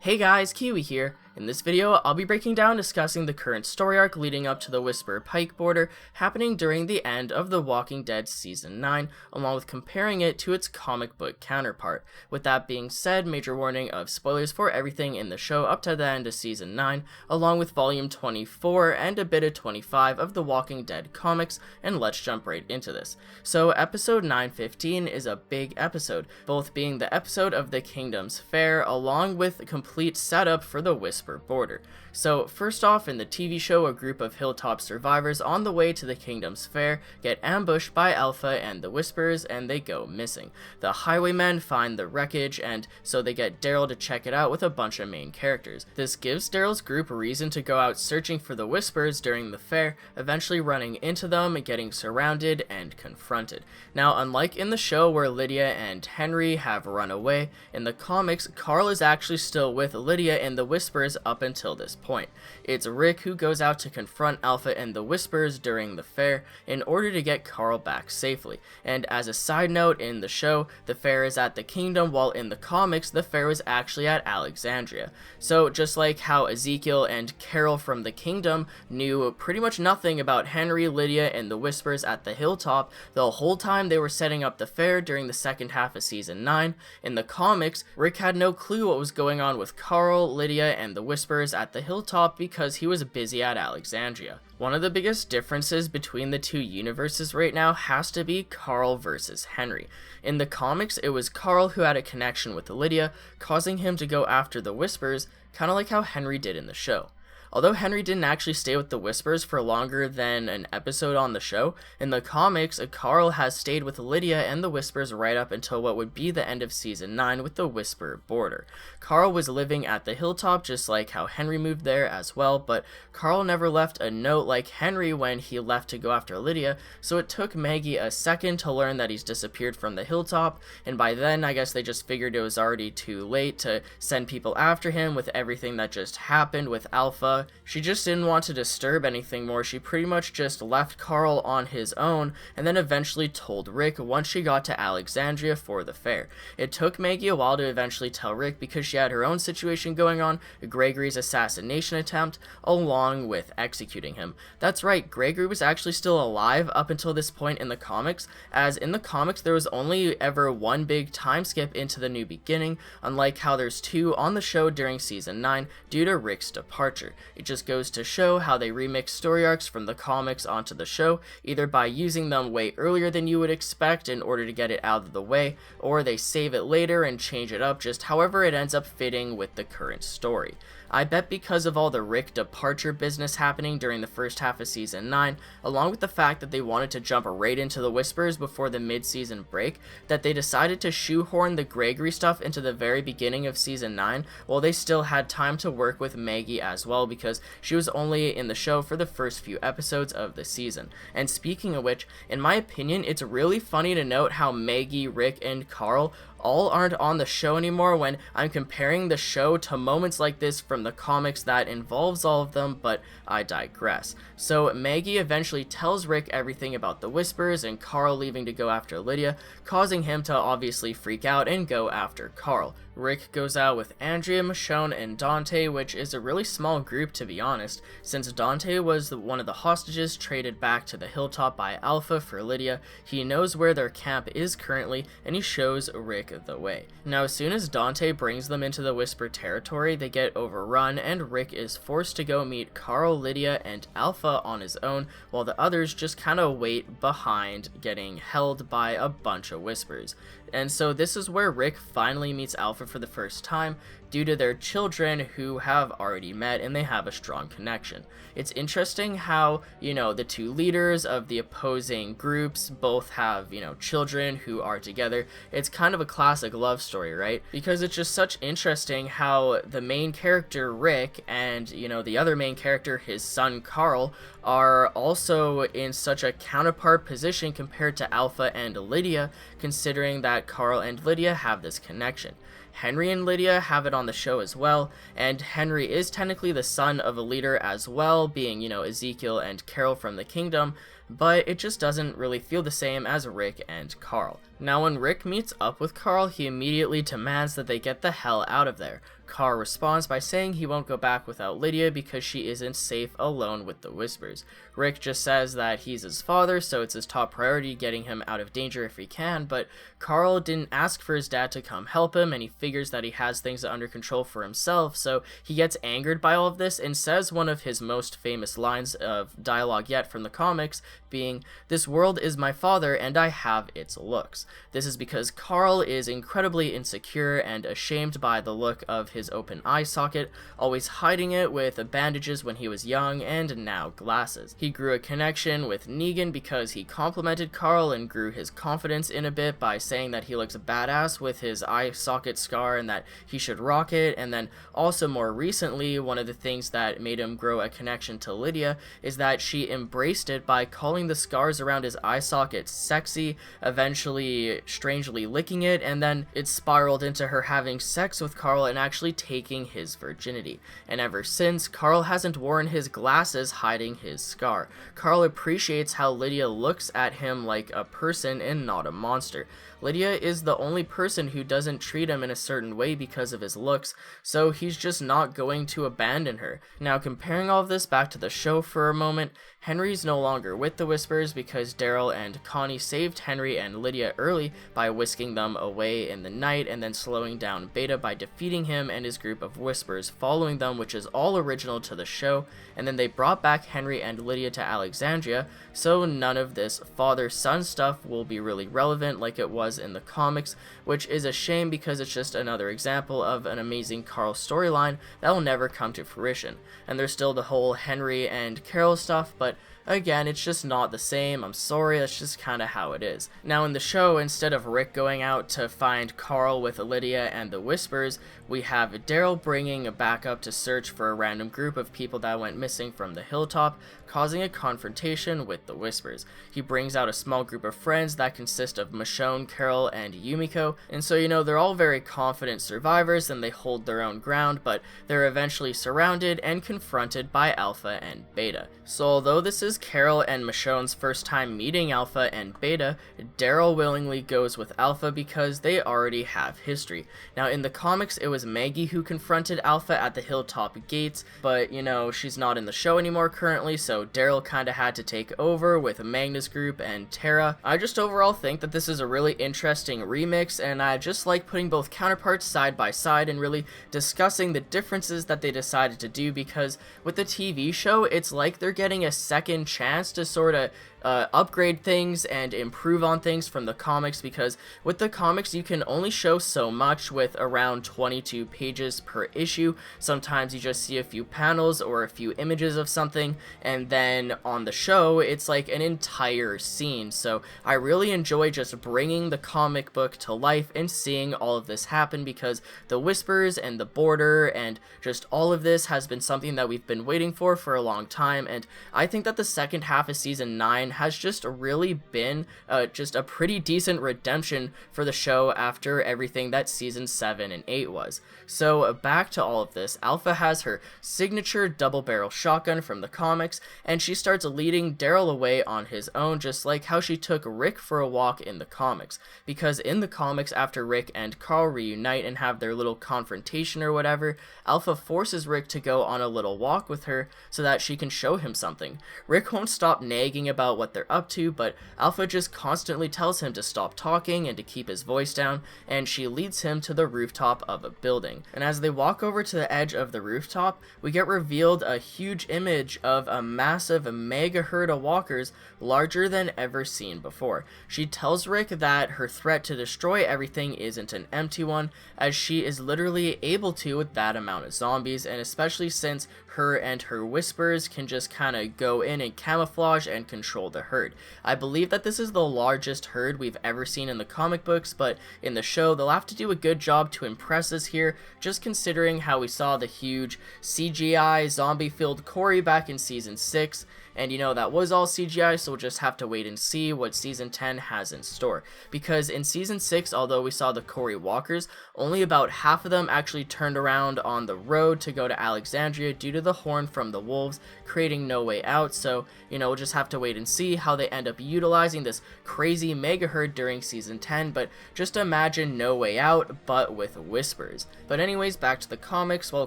Hey guys, Kiwi here. In this video, I'll be breaking down and discussing the current story arc leading up to the Whisper-Pike border happening during the end of The Walking Dead Season 9, along with comparing it to its comic book counterpart. With that being said, major warning of spoilers for everything in the show up to the end of Season 9, along with Volume 24 and a bit of 25 of The Walking Dead comics, and let's jump right into this. So episode 915 is a big episode, both being the episode of the Kingdom's Fair, along with complete setup for the Whisper border. So first off, in the TV show, a group of hilltop survivors on the way to the Kingdom's Fair get ambushed by Alpha and the Whispers, and they go missing. The Highwaymen find the wreckage, and so they get Daryl to check it out with a bunch of main characters. This gives Daryl's group a reason to go out searching for the Whispers during the fair, eventually running into them, getting surrounded, and confronted. Now, unlike in the show where Lydia and Henry have run away, in the comics, Carl is actually still with Lydia and the Whispers up until this point. It's Rick who goes out to confront Alpha and the Whispers during the fair in order to get Carl back safely. And as a side note, in the show, the fair is at the Kingdom, while in the comics, the fair was actually at Alexandria. So just like how Ezekiel and Carol from the Kingdom knew pretty much nothing about Henry, Lydia, and the Whispers at the hilltop the whole time they were setting up the fair during the second half of Season 9, in the comics, Rick had no clue what was going on with Carl, Lydia, and the Whispers at the hilltop because he was busy at Alexandria. One of the biggest differences between the two universes right now has to be Carl versus Henry. In the comics, it was Carl who had a connection with Lydia, causing him to go after the Whispers, kind of like how Henry did in the show. Although Henry didn't actually stay with the Whispers for longer than an episode on the show, in the comics, Carl has stayed with Lydia and the Whispers right up until what would be the end of Season 9 with the Whisper border. Carl was living at the hilltop just like how Henry moved there as well, but Carl never left a note like Henry when he left to go after Lydia, so it took Maggie a second to learn that he's disappeared from the hilltop, and by then I guess they just figured it was already too late to send people after him with everything that just happened with Alpha. She just didn't want to disturb anything more. She pretty much just left Carl on his own and then eventually told Rick once she got to Alexandria for the fair. It took Maggie a while to eventually tell Rick because she had her own situation going on, Gregory's assassination attempt, along with executing him. That's right, Gregory was actually still alive up until this point in the comics, as in the comics there was only ever one big time skip into the new beginning, unlike how there's two on the show during Season 9 due to Rick's departure. It just goes to show how they remix story arcs from the comics onto the show, either by using them way earlier than you would expect in order to get it out of the way, or they save it later and change it up just however it ends up fitting with the current story. I bet because of all the Rick departure business happening during the first half of Season 9, along with the fact that they wanted to jump right into the Whispers before the mid-season break, that they decided to shoehorn the Gregory stuff into the very beginning of Season 9, while they still had time to work with Maggie as well because she was only in the show for the first few episodes of the season. And speaking of which, in my opinion, it's really funny to note how Maggie, Rick, and Carl all aren't on the show anymore when I'm comparing the show to moments like this from the comics that involves all of them, but I digress. So Maggie eventually tells Rick everything about the Whispers and Carl leaving to go after Lydia, causing him to obviously freak out and go after Carl. Rick goes out with Andrea, Michonne, and Dante, which is a really small group to be honest, since Dante was one of the hostages traded back to the hilltop by Alpha for Lydia. He knows where their camp is currently, and he shows Rick the way. Now, as soon as Dante brings them into the Whisper territory, they get overrun, and Rick is forced to go meet Carl, Lydia, and Alpha on his own, while the others just kind of wait behind, getting held by a bunch of Whispers. And so this is where Rick finally meets Alpha for the first time, due to their children who have already met and they have a strong connection. It's interesting how, the two leaders of the opposing groups both have, children who are together. It's kind of a classic love story, right? Because it's just such interesting how the main character, Rick, and, the other main character, his son, Carl, are also in such a counterpart position compared to Alpha and Lydia, considering that Carl and Lydia have this connection. Henry and Lydia have it on the show as well, and Henry is technically the son of a leader as well, being, Ezekiel and Carol from the Kingdom, but it just doesn't really feel the same as Rick and Carl. Now when Rick meets up with Carl, he immediately demands that they get the hell out of there. Carl responds by saying he won't go back without Lydia because she isn't safe alone with the Whispers. Rick just says that he's his father, so it's his top priority getting him out of danger if he can, but Carl didn't ask for his dad to come help him, and he figures that he has things under control for himself, so he gets angered by all of this and says one of his most famous lines of dialogue yet from the comics, being, "This world is my father and I have its looks." This is because Carl is incredibly insecure and ashamed by the look of his open eye socket, always hiding it with bandages when he was young and now glasses. He grew a connection with Negan because he complimented Carl and grew his confidence in a bit by saying that he looks badass with his eye socket scar and that he should rock it. And then also more recently, one of the things that made him grow a connection to Lydia is that she embraced it by calling the scars around his eye socket sexy, eventually strangely licking it, and then it spiraled into her having sex with Carl and actually taking his virginity. And ever since, Carl hasn't worn his glasses hiding his scar. Carl appreciates how Lydia looks at him like a person and not a monster. Lydia is the only person who doesn't treat him in a certain way because of his looks, so he's just not going to abandon her. Now, comparing all of this back to the show for a moment, Henry's no longer with the Whispers because Daryl and Connie saved Henry and Lydia early by whisking them away in the night and then slowing down Beta by defeating him and his group of Whispers following them, which is all original to the show, and then they brought back Henry and Lydia to Alexandria, so none of this father-son stuff will be really relevant like it was in the comics, which is a shame because it's just another example of an amazing Carl storyline that will never come to fruition. And there's still the whole Henry and Carol stuff, but again, it's just not the same. I'm sorry, that's just kind of how it is. Now in the show, instead of Rick going out to find Carl with Lydia and the Whispers, we have Daryl bringing a backup to search for a random group of people that went missing from the hilltop, causing a confrontation with the Whispers. He brings out a small group of friends that consist of Michonne, Carol, and Yumiko, and so they're all very confident survivors and they hold their own ground, but they're eventually surrounded and confronted by Alpha and Beta. So although this is Carol and Michonne's first time meeting Alpha and Beta, Daryl willingly goes with Alpha because they already have history. Now in the comics, it was Maggie who confronted Alpha at the hilltop gates, but she's not in the show anymore currently, so Daryl kinda had to take over with Magna's group and Tara. I just overall think that this is a really interesting remix, and I just like putting both counterparts side by side and really discussing the differences that they decided to do, because with the TV show, it's like they're getting a second chance to sort of upgrade things and improve on things from the comics, because with the comics you can only show so much with around 22 pages per issue. Sometimes you just see a few panels or a few images of something, and then on the show it's like an entire scene. So I really enjoy just bringing the comic book to life and seeing all of this happen, because the Whispers and the Border and just all of this has been something that we've been waiting for a long time, and I think that the second half of season 9 has just really been just a pretty decent redemption for the show after everything that season 7 and 8 was. So back to all of this, Alpha has her signature double barrel shotgun from the comics, and she starts leading Daryl away on his own, just like how she took Rick for a walk in the comics. Because in the comics, after Rick and Carl reunite and have their little confrontation or whatever, Alpha forces Rick to go on a little walk with her so that she can show him something. Rick won't stop nagging about what they're up to, but Alpha just constantly tells him to stop talking and to keep his voice down, and she leads him to the rooftop of a building. And as they walk over to the edge of the rooftop, we get revealed a huge image of a massive mega herd of walkers, larger than ever seen before. She tells Rick that her threat to destroy everything isn't an empty one, as she is literally able to with that amount of zombies, and especially since her and her Whispers can just kind of go in and camouflage and control the herd. I believe that this is the largest herd we've ever seen in the comic books, but in the show they'll have to do a good job to impress us here, just considering how we saw the huge CGI zombie-filled Corey back in season 6, And that was all CGI, so we'll just have to wait and see what Season 10 has in store. Because in Season 6, although we saw the Cory Walkers, only about half of them actually turned around on the road to go to Alexandria due to the horn from the wolves, creating no way out. So, we'll just have to wait and see how they end up utilizing this crazy mega herd during Season 10, but just imagine no way out, but with whispers. But anyways, back to the comics. While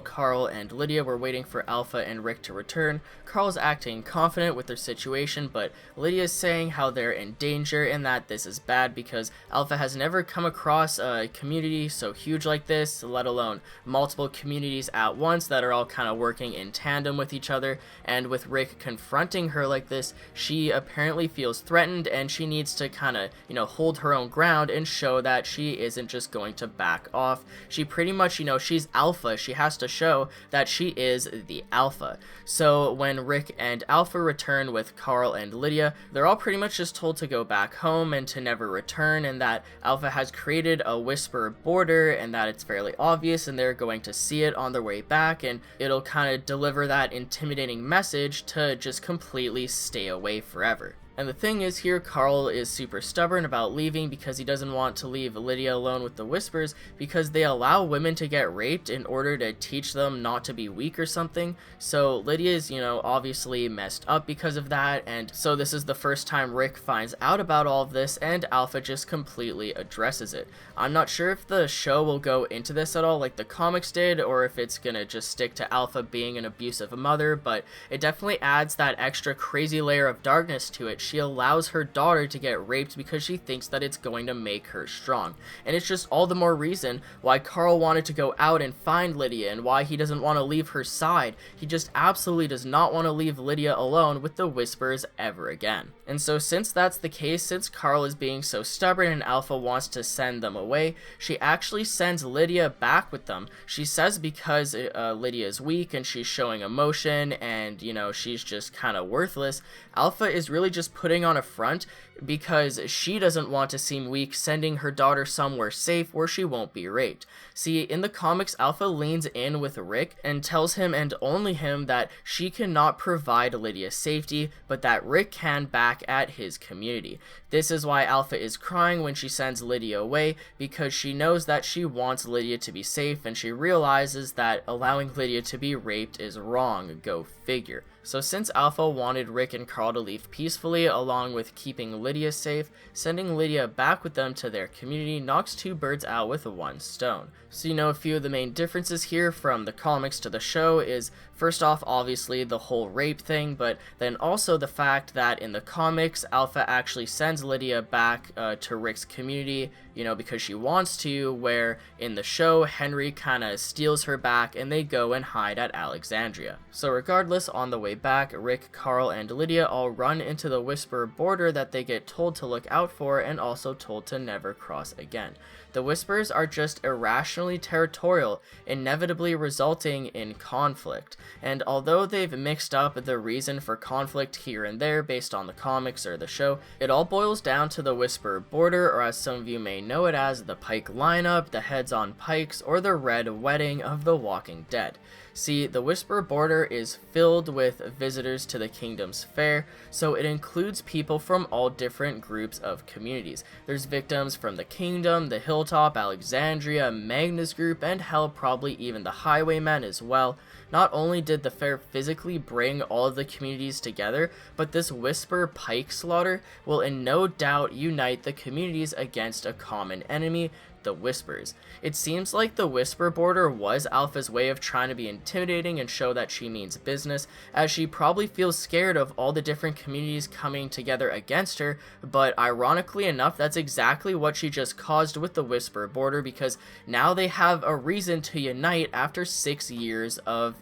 Carl and Lydia were waiting for Alpha and Rick to return, Carl's acting confident with their situation, but Lydia's saying how they're in danger and that this is bad because Alpha has never come across a community so huge like this, let alone multiple communities at once that are all kind of working in tandem with each other. And with Rick confronting her like this, she apparently feels threatened and she needs to kind of, hold her own ground and show that she isn't just going to back off. She pretty much, she's alpha. She has to show that she is the alpha. So when Rick and Alpha return with Carl and Lydia, they're all pretty much just told to go back home and to never return, and that Alpha has created a whisper border and that it's fairly obvious and they're going to see it on their way back, and it'll kind of deliver that intimidating message to just completely stay away forever. And the thing is here, Carl is super stubborn about leaving because he doesn't want to leave Lydia alone with the Whispers because they allow women to get raped in order to teach them not to be weak or something. So Lydia's, obviously messed up because of that, and so this is the first time Rick finds out about all of this and Alpha just completely addresses it. I'm not sure if the show will go into this at all like the comics did, or if it's gonna just stick to Alpha being an abusive mother, but it definitely adds that extra crazy layer of darkness to it. She allows her daughter to get raped because she thinks that it's going to make her strong. And it's just all the more reason why Carl wanted to go out and find Lydia and why he doesn't want to leave her side. He just absolutely does not want to leave Lydia alone with the Whispers ever again. And so since that's the case, since Carl is being so stubborn and Alpha wants to send them away, she actually sends Lydia back with them. She says because Lydia is weak and she's showing emotion and, she's just kind of worthless, Alpha is really just putting on a front because she doesn't want to seem weak, sending her daughter somewhere safe where she won't be raped. See, in the comics, Alpha leans in with Rick and tells him and only him that she cannot provide Lydia safety, but that Rick can back at his community. This is why Alpha is crying when she sends Lydia away, because she knows that she wants Lydia to be safe and she realizes that allowing Lydia to be raped is wrong, go figure. So since Alpha wanted Rick and Carl to leave peacefully along with keeping Lydia safe, sending Lydia back with them to their community knocks two birds out with one stone. So a few of the main differences here from the comics to the show is, first off, obviously the whole rape thing, but then also the fact that in the comics, Alpha actually sends Lydia back to Rick's community, because she wants to, where in the show, Henry kind of steals her back and they go and hide at Alexandria. So regardless, on the way back, Rick, Carl, and Lydia all run into the Whisper border that they get told to look out for and also told to never cross again. The Whispers are just irrationally territorial, inevitably resulting in conflict, and although they've mixed up the reason for conflict here and there based on the comics or the show, it all boils down to the Whisper border, or as some of you may know it as, the Pike lineup, the heads on pikes, or the Red Wedding of the Walking Dead. See, the Whisper border is filled with visitors to the Kingdom's Fair, so it includes people from all different groups of communities. There's victims from the Kingdom, the Hilltop, Alexandria, Magnus Group, and hell, probably even the Highwaymen as well. Not only did the fair physically bring all of the communities together, but this Whisper Pike slaughter will in no doubt unite the communities against a common enemy, the Whispers. It seems like the Whisper border was Alpha's way of trying to be intimidating and show that she means business, as she probably feels scared of all the different communities coming together against her, but ironically enough, that's exactly what she just caused with the Whisper border, because now they have a reason to unite after 6 years of,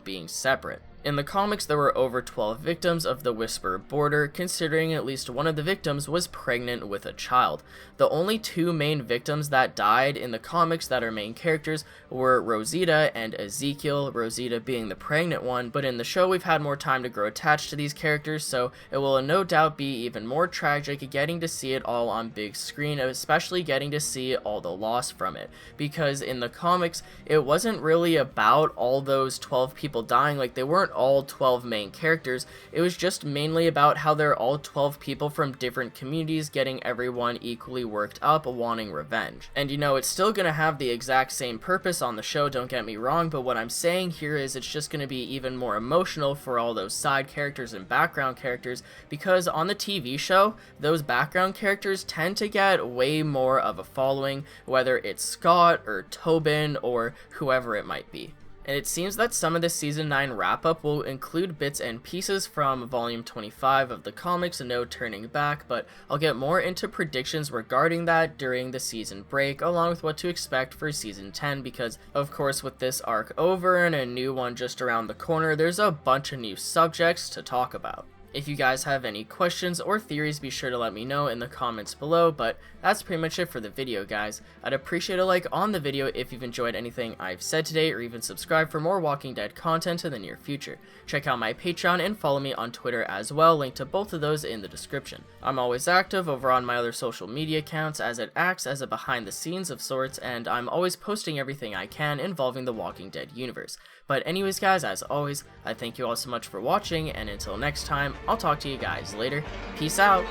being separate. In the comics, there were over 12 victims of the Whisper border, considering at least one of the victims was pregnant with a child. The only two main victims that died in the comics that are main characters were Rosita and Ezekiel, Rosita being the pregnant one, but in the show we've had more time to grow attached to these characters, so it will no doubt be even more tragic getting to see it all on big screen, especially getting to see all the loss from it, because in the comics, it wasn't really about all those 12 people dying. Like, they weren't all 12 main characters. It was just mainly about how they're all 12 people from different communities getting everyone equally worked up, wanting revenge. And you know, it's still gonna have the exact same purpose on the show, don't get me wrong, but what I'm saying here is it's just gonna be even more emotional for all those side characters and background characters, because on the TV show, those background characters tend to get way more of a following, whether it's Scott or Tobin or whoever it might be. And it seems that some of the Season 9 wrap-up will include bits and pieces from Volume 25 of the comics, No Turning Back, but I'll get more into predictions regarding that during the season break, along with what to expect for Season 10, because, of course, with this arc over and a new one just around the corner, there's a bunch of new subjects to talk about. If you guys have any questions or theories, be sure to let me know in the comments below, but that's pretty much it for the video, guys. I'd appreciate a like on the video if you've enjoyed anything I've said today, or even subscribe for more Walking Dead content in the near future. Check out my Patreon and follow me on Twitter as well, link to both of those in the description. I'm always active over on my other social media accounts, as it acts as a behind the scenes of sorts, and I'm always posting everything I can involving the Walking Dead universe. But anyways, guys, as always, I thank you all so much for watching, and until next time, I'll talk to you guys later. Peace out!